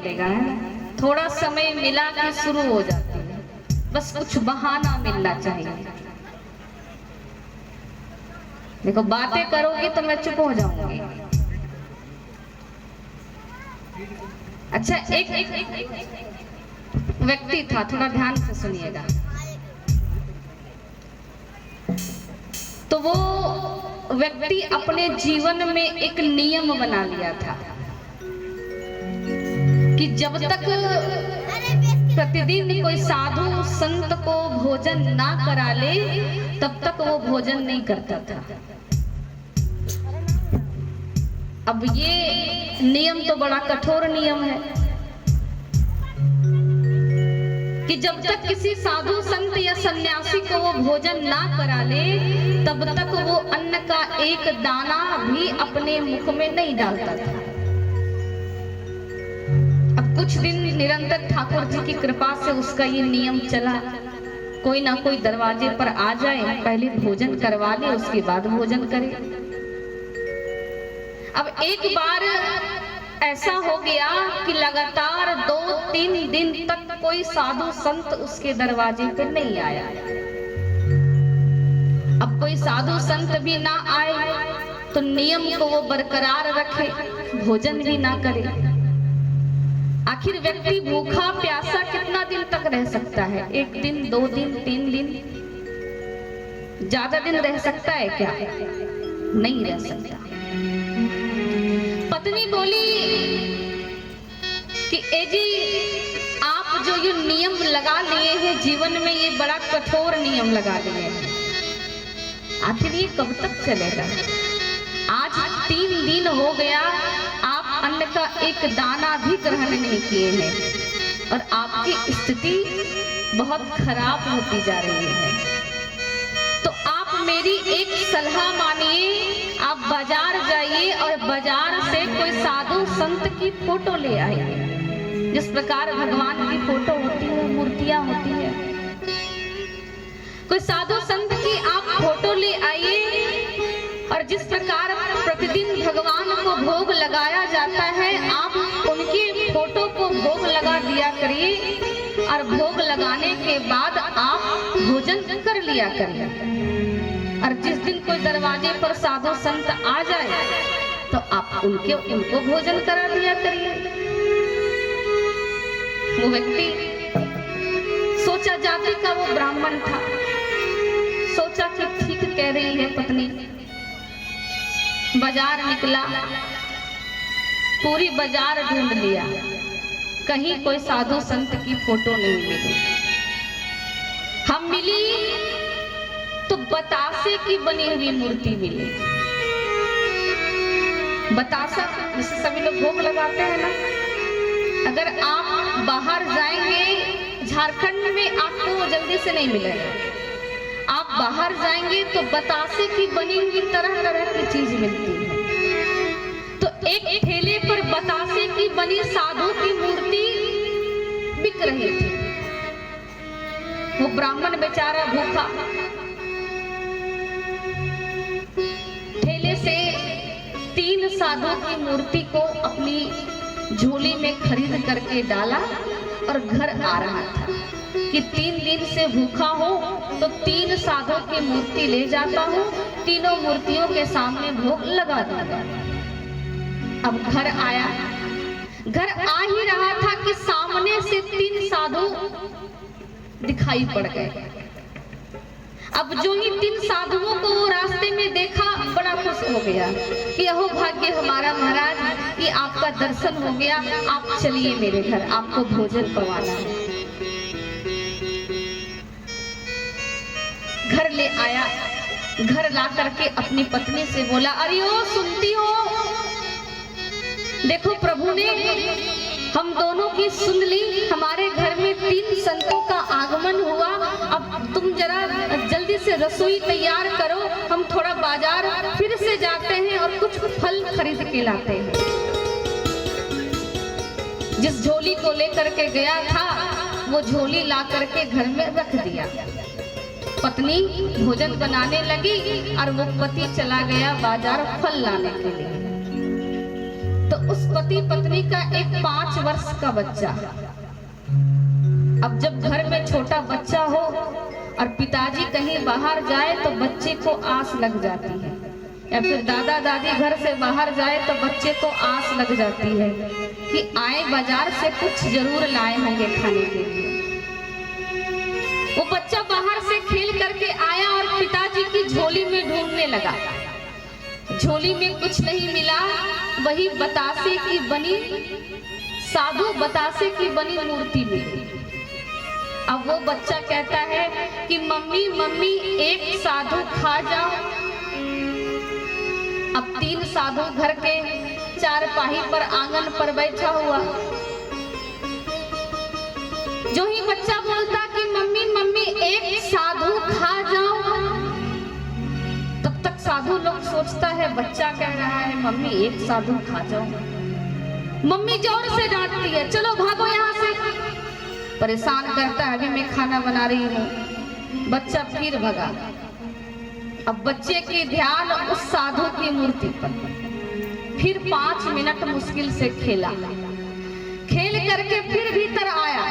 थोड़ा समय मिला कि शुरू हो जाती है, बस कुछ बहाना मिलना चाहिए। देखो बातें करोगी तो मैं चुप हो जाऊंगी। अच्छा, एक व्यक्ति था, थोड़ा ध्यान से सुनिएगा। तो वो व्यक्ति अपने जीवन में एक नियम बना लिया था कि जब तक प्रतिदिन कोई साधु संत को भोजन ना करा ले तब तक वो भोजन नहीं करता था। अब ये नियम तो बड़ा कठोर नियम है कि जब तक किसी साधु संत या सन्यासी को वो भोजन ना करा ले तब तक वो अन्न का एक दाना भी अपने मुख में नहीं डालता था। अब कुछ दिन निरंतर ठाकुर जी की कृपा से उसका ये नियम चला, कोई ना कोई दरवाजे पर आ जाए, पहले भोजन करवा ले उसके बाद भोजन करे। अब एक बार ऐसा हो गया कि लगातार 2-3 दिन तक कोई साधु संत उसके दरवाजे पे नहीं आया। अब कोई साधु संत भी ना आए तो नियम को वो बरकरार रखे, भोजन भी ना करे। आखिर व्यक्ति भूखा प्यासा कितना दिन तक रह सकता है? 1 दिन, 2 दिन, 3 दिन, ज्यादा दिन रह सकता है क्या? नहीं रह सकता। पत्नी बोली कि ए जी, आप जो ये नियम लगा लिए हैं जीवन में, ये बड़ा कठोर नियम लगा लिए हैं, आखिर ये कब तक चलेगा? आज 3 दिन हो गया, आप अन्न का एक दाना भी ग्रहण नहीं किए हैं और आपकी स्थिति बहुत खराब होती जा रही है। तो आप मेरी एक सलाह मानिए, आप बाजार जाइए और बाजार से कोई साधु संत की फोटो ले आइए। जिस प्रकार भगवान की फोटो होती है, मूर्तियां होती है, कोई साधु संत की आप फोटो ले आइए और जिस प्रकार प्रतिदिन भगवान को भोग लगाया जाता है, आप उनकी फोटो को भोग लगा दिया करिए और भोग लगाने के बाद आप भोजन कर लिया करिए। और जिस दिन कोई दरवाजे पर साधु संत आ जाए तो आप उनको भोजन करा दिया करिए। वो व्यक्ति सोचा, जाति का वो ब्राह्मण था, सोचा कि ठीक कह रही है पत्नी। बाजार निकला, पूरी बाजार ढूंढ लिया, कहीं कोई साधु संत की फोटो नहीं मिली। हम मिली तो बतासे की बनी हुई मूर्ति मिली। बतासा जिसे सभी लोग भोग लगाते हैं ना, अगर आप बाहर जाएंगे झारखंड में आपको वो जल्दी से नहीं मिलेगा। आप बाहर जाएंगे तो बतासे की बनी हुई तरह तरह की चीज मिलती है। तो एक ठेले पर बतासे की बनी साधु की मूर्ति बिक रही थी। वो ब्राह्मण बेचारा भूखा ठेले से 3 साधु की मूर्ति को अपनी झोली में खरीद करके डाला और घर आ रहा था कि 3 दिन से भूखा हो तो 3 साधु की मूर्ति ले जाता हूँ, तीनों मूर्तियों के सामने भोग लगा दूंगा। अब घर आया, घर आ ही रहा था कि सामने से 3 साधु दिखाई पड़ गए। अब जो ही 3 साधुओं को वो रास्ते में देखा, बड़ा खुश हो गया कि अहो भाग्य हमारा महाराज, कि आपका दर्शन हो गया, आप चलिए मेरे घर, आपको भोजन करवाना है। घर ले आया, घर ला करके अपनी पत्नी से बोला, अरे ओ सुनती हो, देखो प्रभु ने हम दोनों की सुन ली, हमारे घर में 3 संतों का आगमन हुआ। अब तुम जरा जल्दी से रसोई तैयार करो, हम थोड़ा बाजार फिर से जाते हैं और कुछ फल खरीद के लाते हैं। जिस झोली को लेकर के गया था वो झोली ला करके घर में रख दिया। पत्नी भोजन बनाने लगी और वो पति चला गया बाजार फल लाने के लिए। तो उस पति पत्नी का एक 5 वर्ष का बच्चा। अब जब घर में छोटा बच्चा हो और पिताजी कहीं बाहर जाए तो बच्चे को आस लग जाती है, या फिर दादा दादी घर से बाहर जाए तो बच्चे को आस लग जाती है कि आए बाजार से कुछ जरूर लाए होंगे खाने के लिए। वो बच्चा बाहर से खेल करके आया और पिताजी की झोली में ढूंढने लगा। झोली में कुछ नहीं मिला, वही बतासे की बनी, साधु बतासे की बनी मूर्ति मिली। अब वो बच्चा कहता है कि मम्मी मम्मी एक साधु खा जाओ। अब 3 साधु घर के चारपाही पर आंगन पर बैठा हुआ। जो ही बच्चा बोलता कि मम्मी मम्मी एक साधु खा जाओ, तब तक साधु लोग सोचता है बच्चा कह रहा है मम्मी एक साधु खा जाओ। मम्मी जोर से डांटती है, चलो भागो यहाँ से। परेशान करता है, अभी मैं खाना बना रही हूँ। बच्चा फिर भगा। अब बच्चे की ध्यान उस साधु की मूर्ति पर। फिर 5 मिनट मुश्किल से खेला, खेल करके फिर भीतर आया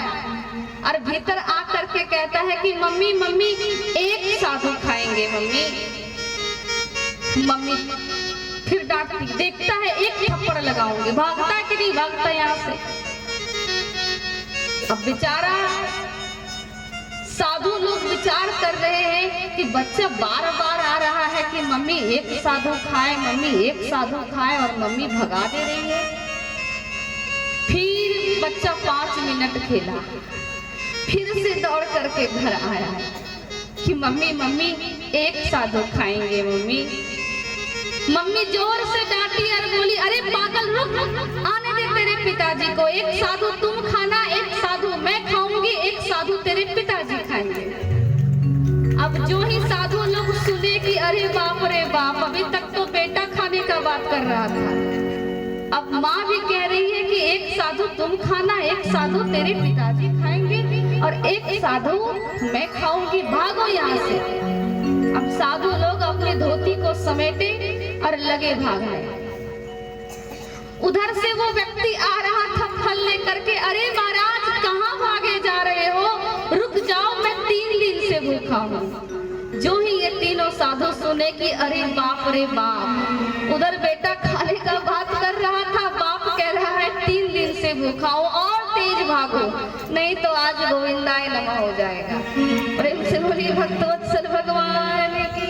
और भीतर आ करके कहता है कि मम्मी मम्मी एक साधु खाएंगे मम्मी। मम्मी फिर डांटती, देखता है एक थप्पड़ लगाऊंगी। भागता है कि नहीं भागता यहाँ से। अब बेचारा साधु लोग विचार कर रहे हैं कि बच्चा बार बार आ रहा है कि मम्मी एक साधु खाए, मम्मी एक साधु खाए, और मम्मी भगा दे रही है। फिर बच्चा 5 मिनट खेला, फिर से दौड़ करके घर आया कि मम्मी मम्मी एक साधु खाएंगे मम्मी। मम्मी जोर से डांटी और बोली, अरे पागल रुक, आने दे तेरे पिताजी को। एक साधु तुम खाना, एक साधु मैं खाऊंगी, एक साधु तेरे पिताजी खाएंगे। अब जो ही साधु लोग सुने कि अरे बाप रे बाप, अभी तक तो बेटा खाने का बात कर रहा था, अब माँ भी कह रही है कि एक साधु तुम खाना, एक साधु तेरे पिताजी खाएंगे और एक साधु मैं खाऊंगी, भागो यहाँ से। अब साधु लोग अपने धोती को समेटे और लगे भागने। उधर से वो व्यक्ति आ रहा था फल लेकर के, अरे महाराज कहाँ भागे जा रहे हो, रुक जाओ मैं 3 दिन से भूखा हूँ। जो ही ये तीनों साधु सुने कि अरे बाप रे बाप, उधर बेटा खाने का बात कर रहा था, बाप कह रहा है 3 दिन से भूखा हूँ और तेज भागो, नहीं तो आज गोविंदाय नमः हो जाएगा। प्रेम से बोलिए भक्तवत्सल भगवान